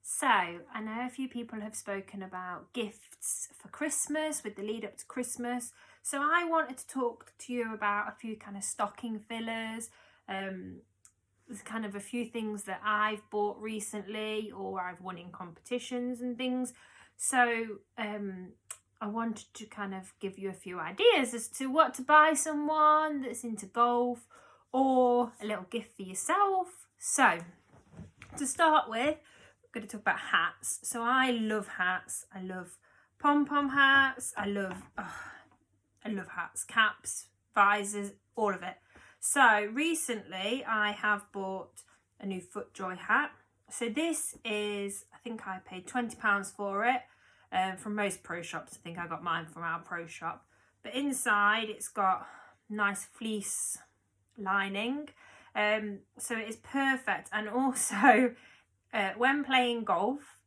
So I know a few people have spoken about gifts for Christmas with the lead up to Christmas. So I wanted to talk to you about a few kind of stocking fillers. There's kind of a few things that I've bought recently or I've won in competitions and things. So I wanted to kind of give you a few ideas as to what to buy someone that's into golf or a little gift for yourself. So to start with, I'm going to talk about hats. So I love hats. I love pom-pom hats. I love hats, caps, visors, all of it. So recently I have bought a new FootJoy hat. So this is, I think I paid £20 for it from most pro shops. I think I got mine from our pro shop. But inside it's got nice fleece lining. So it is perfect. And also when playing golf,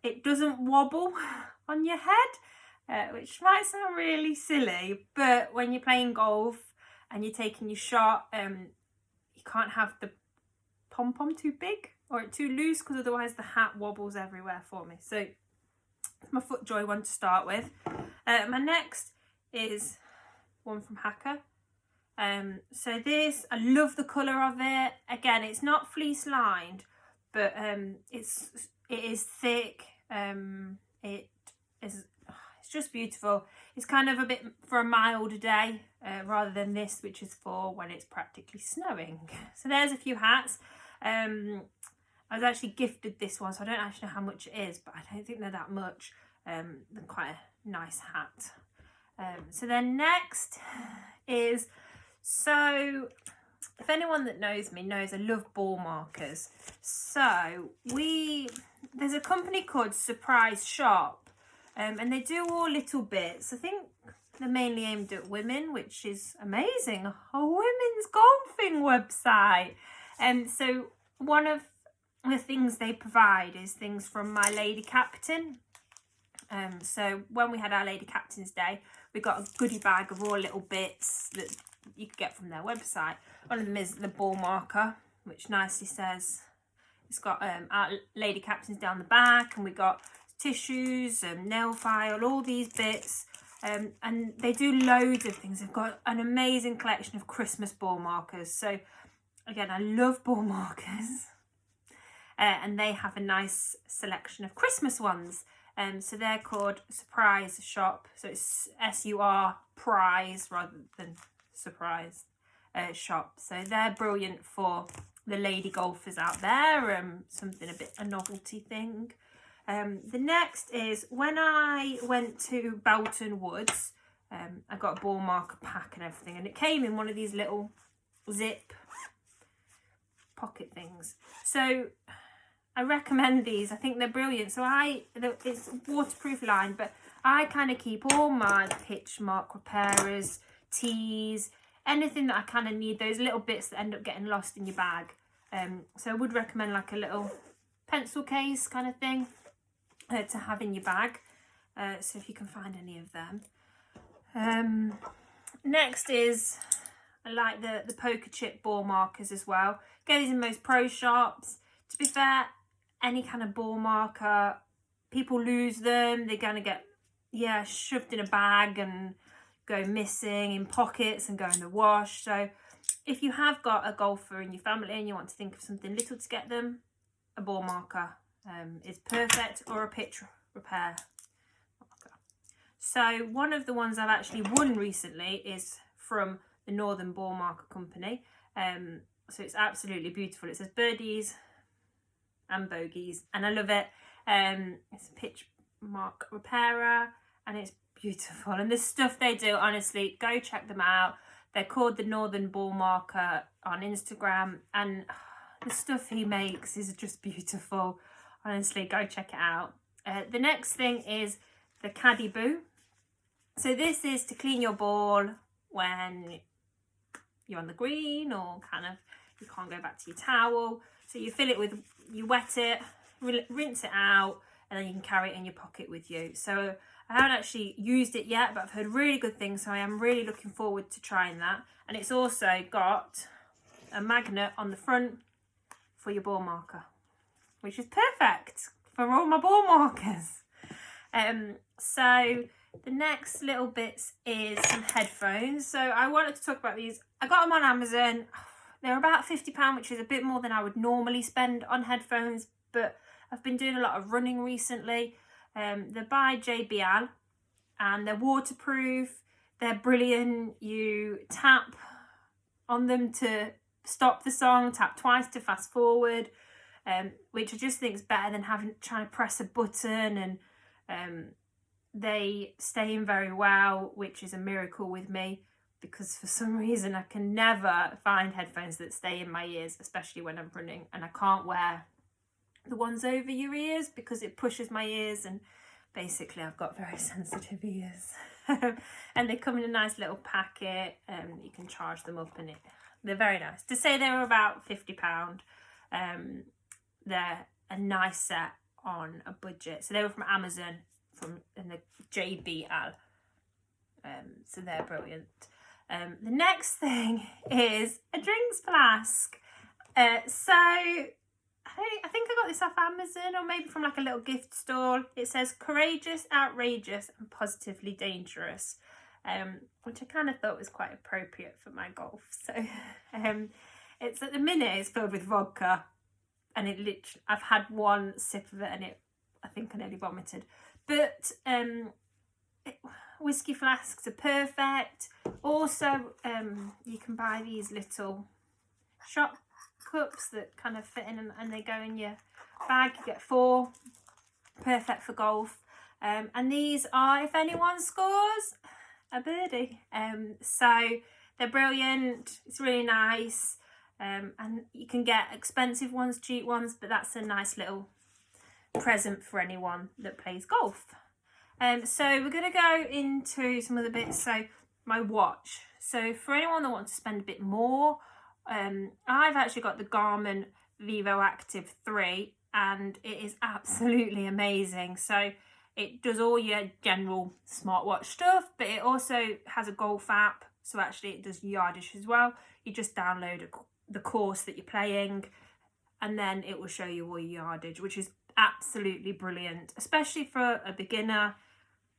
it doesn't wobble on your head, which might sound really silly. But when you're playing golf and you're taking your shot, you can't have the pom-pom too big or too loose, because otherwise the hat wobbles everywhere for me. So it's my FootJoy one to start with. My next is one from Hacker. So this, I love the colour of it. Again, it's not fleece lined, but it is thick. It's just beautiful. It's kind of a bit for a milder day rather than this, which is for when it's practically snowing. So there's a few hats. I was actually gifted this one, so I don't actually know how much it is, but I don't think they're that much. They're quite a nice hat. So then next is, so if anyone that knows me knows I love ball markers. So there's a company called Surprise Shop. And they do all little bits. I think they're mainly aimed at women, which is amazing. A women's golfing website. And so one of the things they provide is things from My Lady Captain. So when we had our Lady Captain's Day, we got a goodie bag of all little bits that you could get from their website. One of them is the ball marker, which nicely says, it's got our Lady Captain's Day on the back, and we got tissues and nail file, all these bits, and they do loads of things. They've got an amazing collection of Christmas ball markers. So again, I love ball markers, and they have a nice selection of Christmas ones. So they're called Surprise Shop. So it's SUR prize rather than surprise shop. So they're brilliant for the lady golfers out there. Something a novelty thing. The next is, when I went to Belton Woods, I got a ball marker pack and everything, and it came in one of these little zip pocket things. So I recommend these. I think they're brilliant. So it's waterproof lined, but I kind of keep all my pitch mark repairers, tees, anything that I kind of need, those little bits that end up getting lost in your bag. So I would recommend like a little pencil case kind of thing to have in your bag, so if you can find any of them. Next is, I like the poker chip ball markers as well. Get these in most pro shops. To be fair, any kind of ball marker, people lose them. They're going to get shoved in a bag and go missing in pockets and go in the wash. So if you have got a golfer in your family and you want to think of something little to get them, a ball marker is perfect, or a pitch repair marker. So one of the ones I've actually won recently is from the Northern Ball Marker Company. So it's absolutely beautiful. It says birdies and bogeys, and I love it. It's a pitch mark repairer, and it's beautiful. And the stuff they do, honestly, go check them out. They're called the Northern Ball Marker on Instagram, and the stuff he makes is just beautiful. Honestly, go check it out. The next thing is the Caddy Boo. So this is to clean your ball when you're on the green, or kind of you can't go back to your towel. So you fill it with, you wet it, rinse it out, and then you can carry it in your pocket with you. So I haven't actually used it yet, but I've heard really good things, so I am really looking forward to trying that. And it's also got a magnet on the front for your ball marker. which is perfect for all my ball markers. So the next little bits is some headphones. So I wanted to talk about these. I got them on Amazon. They're about £50, which is a bit more than I would normally spend on headphones, but I've been doing a lot of running recently. They're by JBL and they're waterproof. They're brilliant. You tap on them to stop the song, tap twice to fast forward, which I just think is better than trying to press a button, and they stay in very well, which is a miracle with me, because for some reason I can never find headphones that stay in my ears, especially when I'm running, and I can't wear the ones over your ears because it pushes my ears, and basically I've got very sensitive ears. And they come in a nice little packet, you can charge them up, and they're very nice. To say they were about £50, they're a nice set on a budget. So they were from Amazon, in the JBL, so they're brilliant. The next thing is a drinks flask. So I think I got this off Amazon, or maybe from like a little gift stall. It says courageous, outrageous and positively dangerous, which I kind of thought was quite appropriate for my golf. So it's at the minute it's filled with vodka, and I've had one sip of it and I think I nearly vomited. But whiskey flasks are perfect. Also, you can buy these little shot cups that kind of fit in, and they go in your bag. You get 4, perfect for golf. And these are, if anyone scores, a birdie. So they're brilliant. It's really nice. And you can get expensive ones, cheap ones, but that's a nice little present for anyone that plays golf. So we're going to go into some of the bits. So my watch. So for anyone that wants to spend a bit more, I've actually got the Garmin Vivoactive 3, and it is absolutely amazing. So it does all your general smartwatch stuff, but it also has a golf app. So actually it does yardage as well. You just download the course that you're playing, and then it will show you all your yardage, which is absolutely brilliant, especially for a beginner.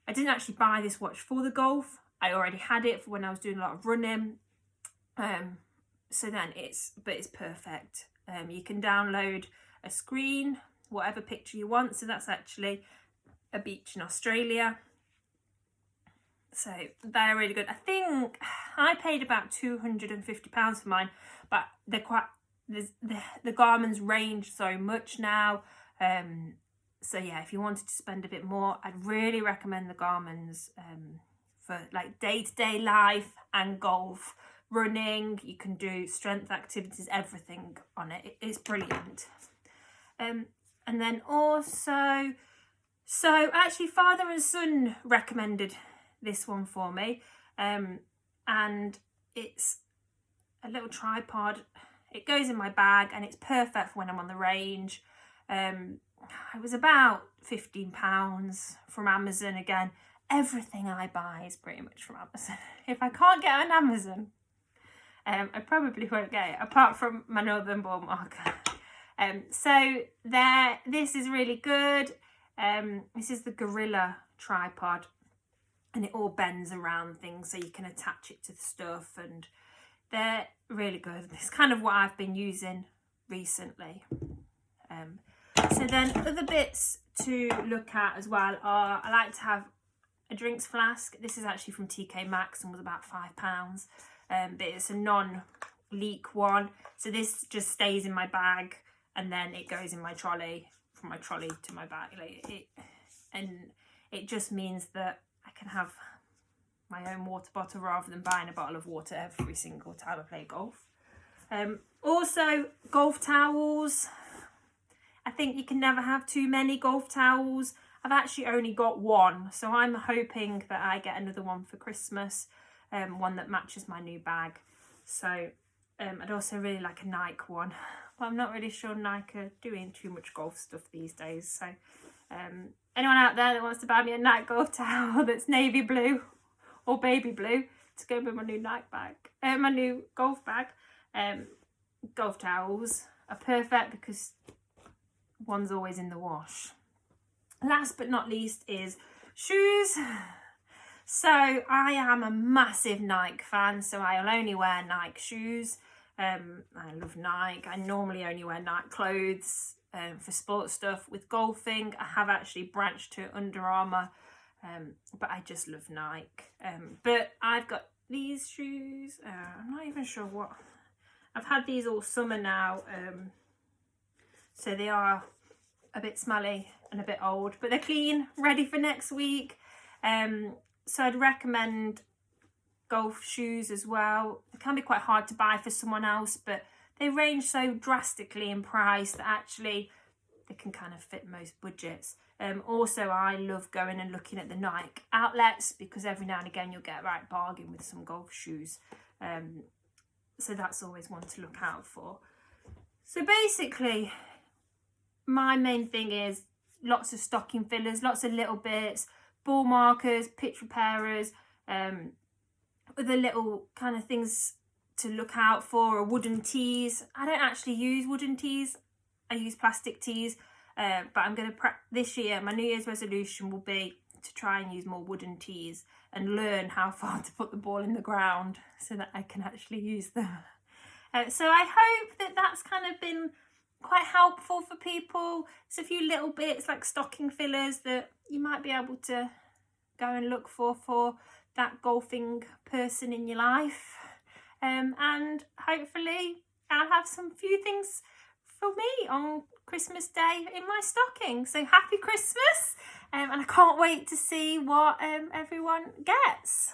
I didn't actually buy this watch for the golf. I already had it for when I was doing a lot of running. So then it's perfect. You can download a screen, whatever picture you want. So that's actually a beach in Australia. So they're really good. I think I paid about £250 for mine, but they're quite, the Garmin's range so much now. So yeah, if you wanted to spend a bit more, I'd really recommend the Garmin's for like day-to-day life and golf, running. You can do strength activities, everything on it. It's brilliant. And then also, so actually father and son recommended this one for me, and it's a little tripod. It goes in my bag and it's perfect for when I'm on the range. It was about £15 from Amazon. Again, everything I buy is pretty much from Amazon. If I can't get it on Amazon, I probably won't get it, apart from my Northern ball marker. So this is really good. This is the Gorilla tripod, and it all bends around things so you can attach it to the stuff, and they're really good. It's kind of what I've been using recently. So then other bits to look at as well are, I like to have a drinks flask. This is actually from TK Maxx and was about £5, but it's a non-leak one. So this just stays in my bag and then it goes in my trolley, from my trolley to my bag. And it just means that I can have my own water bottle rather than buying a bottle of water every single time I play golf. Also, golf towels. I think you can never have too many golf towels. I've actually only got one, so I'm hoping that I get another one for Christmas, one that matches my new bag. So I'd also really like a Nike one, but I'm not really sure Nike are doing too much golf stuff these days. So anyone out there that wants to buy me a Nike golf towel that's navy blue or baby blue to go with my new Nike bag, my new golf bag, golf towels are perfect because one's always in the wash. Last but not least is shoes. So I am a massive Nike fan, so I'll only wear Nike shoes. I love Nike. I normally only wear Nike clothes for sports stuff. With golfing, I have actually branched to Under Armour, but I just love Nike. But I've got these shoes. I'm not even sure what. I've had these all summer now, so they are a bit smelly and a bit old, but they're clean, ready for next week. So I'd recommend golf shoes as well. It can be quite hard to buy for someone else, but they range so drastically in price that actually they can kind of fit most budgets. Also, I love going and looking at the Nike outlets, because every now and again you'll get a right bargain with some golf shoes. So that's always one to look out for. So basically, my main thing is lots of stocking fillers, lots of little bits, ball markers, pitch repairers, other little kind of things to look out for, or wooden tees. I don't actually use wooden tees, I use plastic tees, but I'm going to this year, my New Year's resolution will be to try and use more wooden tees and learn how far to put the ball in the ground so that I can actually use them. So I hope that that's kind of been quite helpful for people. It's a few little bits like stocking fillers that you might be able to go and look for that golfing person in your life. And hopefully I'll have some few things for me on Christmas Day in my stocking. So happy Christmas, and I can't wait to see what everyone gets.